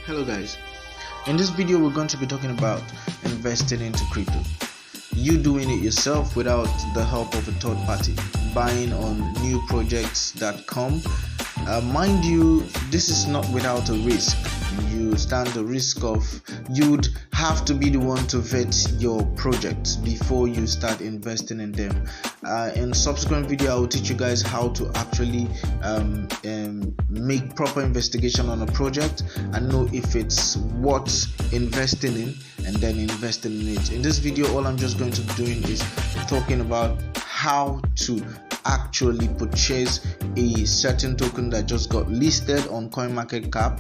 Hello guys, in this video we're going to be talking about investing into crypto. You doing it yourself without the help of a third party, buying on newprojects.com. Mind you, this is not without a risk. You stand the risk of you'd have to be the one to vet your projects before you start investing in them. In subsequent video I will teach you guys how to actually make proper investigation on a project and know if it's worth investing in, and then investing in it. In this video all I'm just going to be doing is talking about how to actually purchase a certain token that just got listed on CoinMarketCap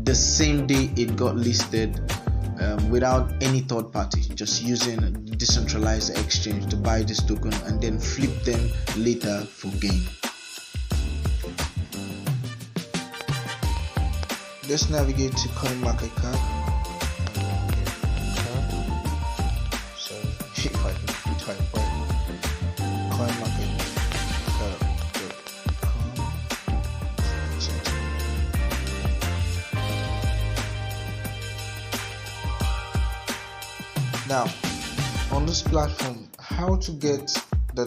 the same day it got listed, without any third party, just using a decentralized exchange to buy this token and then flip them later for gain. Let's navigate to CoinMarketCap. So if I can type CoinMarketCap.com. Now, on this platform, how to get the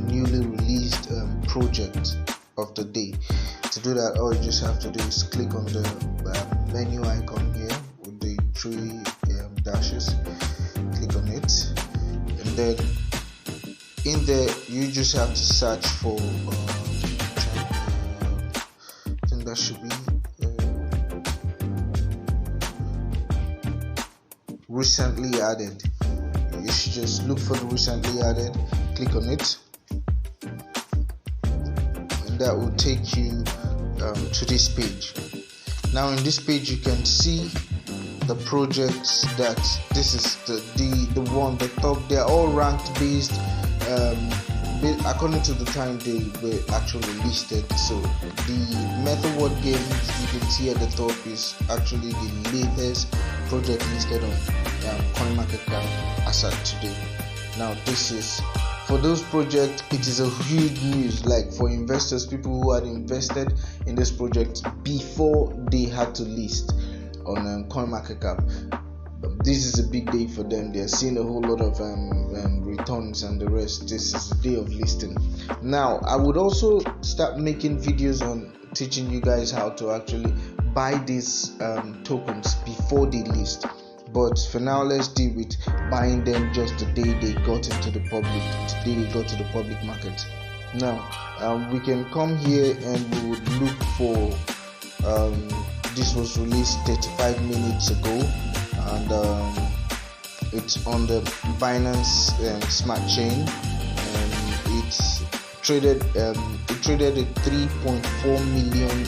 newly released project of the day. To do that, all you just have to do is click on the menu icon here with the three dashes. Click on it, and then in there you just have to search for I think that should be recently added. You should just look for the recently added, click on it, and that will take you to this page. Now in this page you can see the projects that this is the one, the top. They are all ranked based according to the time they were actually listed. So the method word games you can see at the top is actually the latest project listed on CoinMarketCap as at today. Now this is for those projects, it is a huge news, like for investors, people who had invested in this project before they had to list on CoinMarketCap. This is a big day for them. They are seeing a whole lot of returns and the rest. This is the day of listing. Now I would also start making videos on teaching you guys how to actually buy these tokens before they list. But for now, let's deal with buying them just the day they got into the public, the day they got to the public market. Now we can come here and we would look for this was released 35 minutes ago, and it's on the Binance Smart Chain, and it's traded at $3.4 million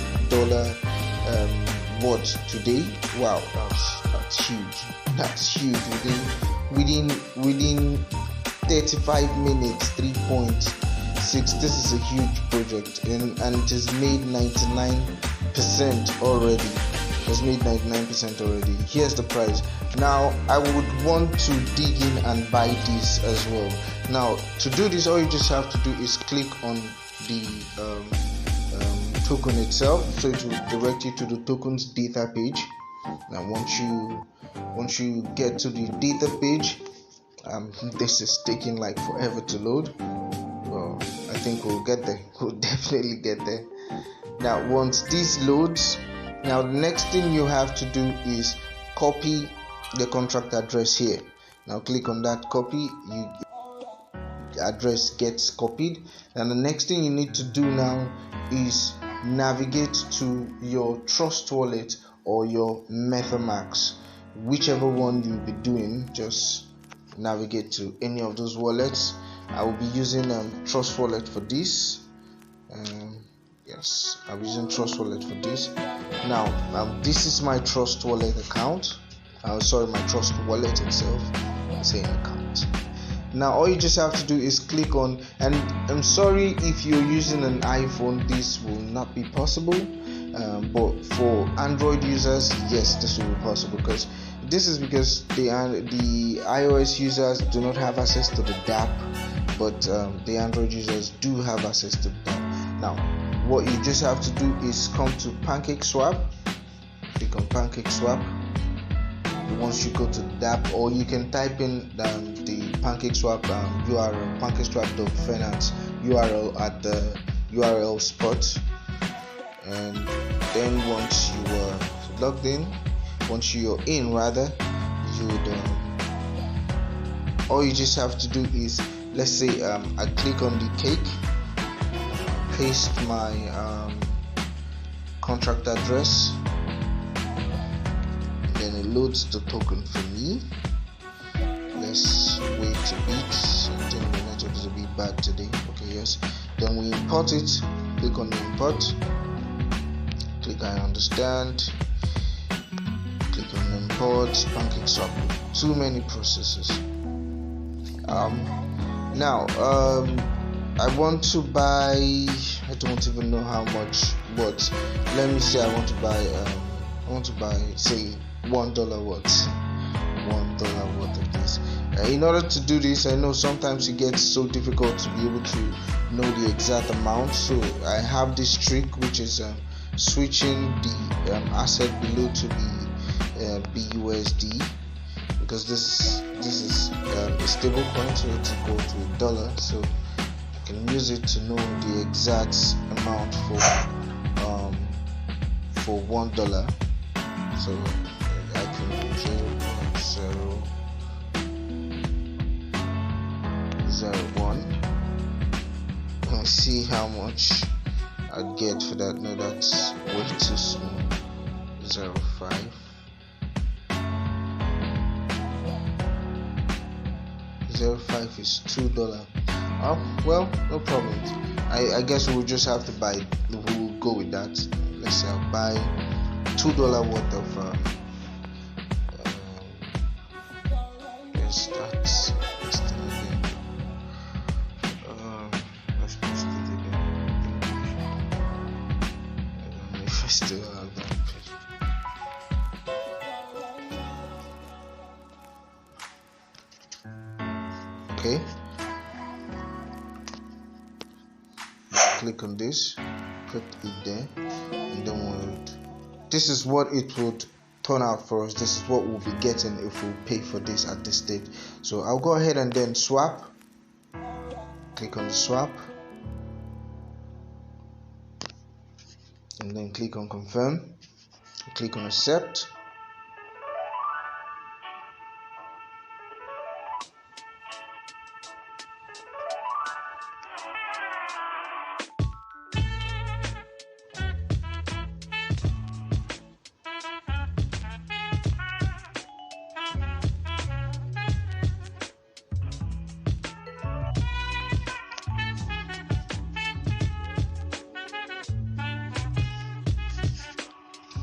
worth today. Wow, that's huge. That's huge. Within 35 minutes, 3.6. This is a huge project, and it has made 99% already. Has made 99% already. Here's the price. Now I would want to dig in and buy this as well. Now to do this, all you just have to do is click on the token itself, so it will direct you to the token's data page. Now once you get to the data page, this is taking like forever to load. Well, I think we'll get there. We'll definitely get there. Now once this loads, now the next thing you have to do is copy the contract address here. Now click on that, copy. Address gets copied, and the next thing you need to do now is navigate to your Trust Wallet or your MetaMask, whichever one you'll be doing. Just navigate to any of those wallets. I will be using Trust Wallet for this. Yes, I'm using Trust Wallet for this. Now this is my Trust Wallet account. Sorry, my Trust Wallet itself. I'm saying account. Now all you just have to do is click on, and I'm sorry if you're using an iPhone, this will not be possible, but for Android users, yes, this will be possible, because the iOS users do not have access to the DApp, but the Android users do have access to the DApp. Now what you just have to do is come to PancakeSwap. click on PancakeSwap. Once you go to that, or you can type in the PancakeSwap URL, PancakeSwap.finance URL at the URL spot, and then once you are logged in, once you're in rather, you would all you just have to do is, let's say I click on the cake, paste my contract address, then it loads the token for me. Let's wait a bit. I think the network is a bit bad today. Okay, yes. Then we import it. Click on the import. Click I understand. Click on import PancakeSwap. Too many processes. Now I want to buy, I don't even know how much, but let me say I want to buy say $1 worth of this. In order to do this, I know sometimes it gets so difficult to be able to know the exact amount, so I have this trick, which is switching the asset below to the BUSD, because this is a stable coin, so it's equal to $1, so I can use it to know the exact amount for $1. So I can do 0.001 and see how much I'd get for that. No, that's way too small. 0.5. 0.5 is $2. Oh well, no problem. I guess we'll just have to buy. We'll go with that. Let's say I'll buy $2 worth of yes, that's still again. Let's post it again. I don't know if I still have that page. Okay. Click on this, put it there, and then this is what it would turn out for us. This is what we'll be getting if we pay for this at this stage. So I'll go ahead and then swap. Click on the swap, and then click on confirm. Click on accept.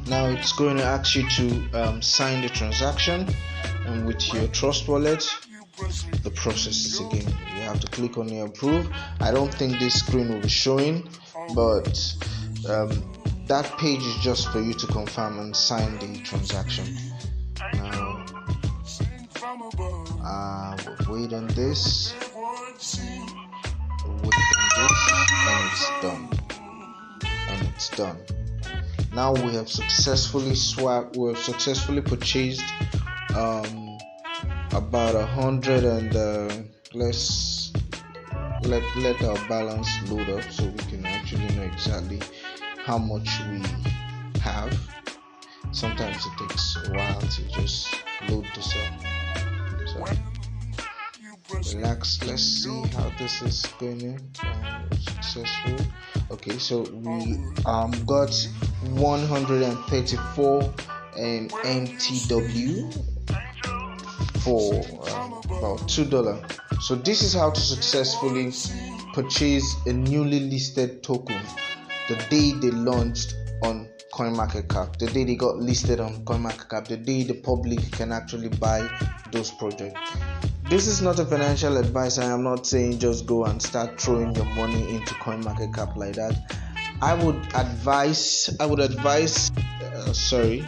Now it's going to ask you to sign the transaction, and with your Trust wallet, the process is again. You have to click on the approve. I don't think this screen will be showing, but that page is just for you to confirm and sign the transaction. Now we'll wait on this. We'll wait on this, and it's done. And it's done. Now we have successfully swapped. We have successfully purchased about 100, and let's let our balance load up so we can actually know exactly how much we have. Sometimes it takes a while to just load this up. So relax. Let's see how this is going in. Successful. Okay, so we got 134 MTW for about $2. So this is how to successfully purchase a newly listed token the day they launched on CoinMarketCap, the day they got listed on CoinMarketCap, the day the public can actually buy those projects. This is not a financial advice. I am not saying just go and start throwing your money into CoinMarketCap like that. I would advise. Sorry,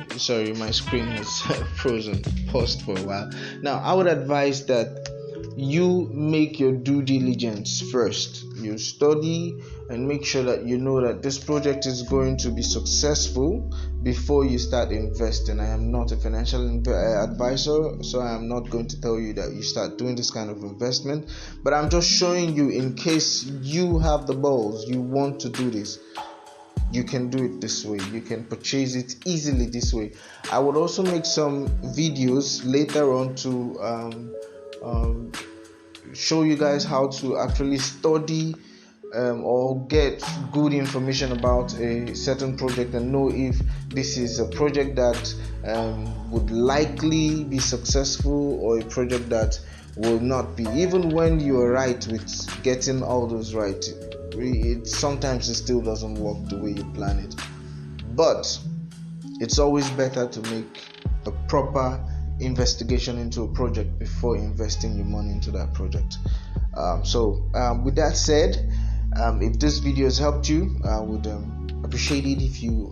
my screen has frozen, paused for a while. Now, I would advise that you make your due diligence first. You study and make sure that you know that this project is going to be successful before you start investing. I am not a financial advisor, so I am not going to tell you that you start doing this kind of investment, but I'm just showing you, in case you have the balls, you want to do this, you can do it this way. You can purchase it easily this way. I would also make some videos later on to show you guys how to actually study or get good information about a certain project and know if this is a project that would likely be successful or a project that will not be. Even when you are right with getting all those right, sometimes it still doesn't work the way you plan it. But it's always better to make a proper investigation into a project before investing your money into that project. With that said, if this video has helped you, I would appreciate it if you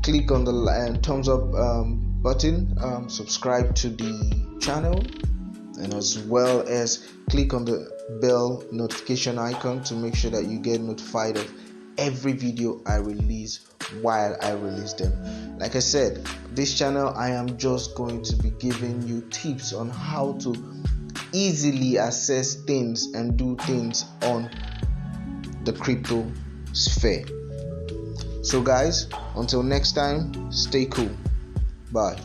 click on the thumbs up button, subscribe to the channel, and as well as click on the bell notification icon to make sure that you get notified of every video I release while I release them. Like I said, this channel, I am just going to be giving you tips on how to easily assess things and do things on the crypto sphere. So guys, until next time, stay cool. Bye.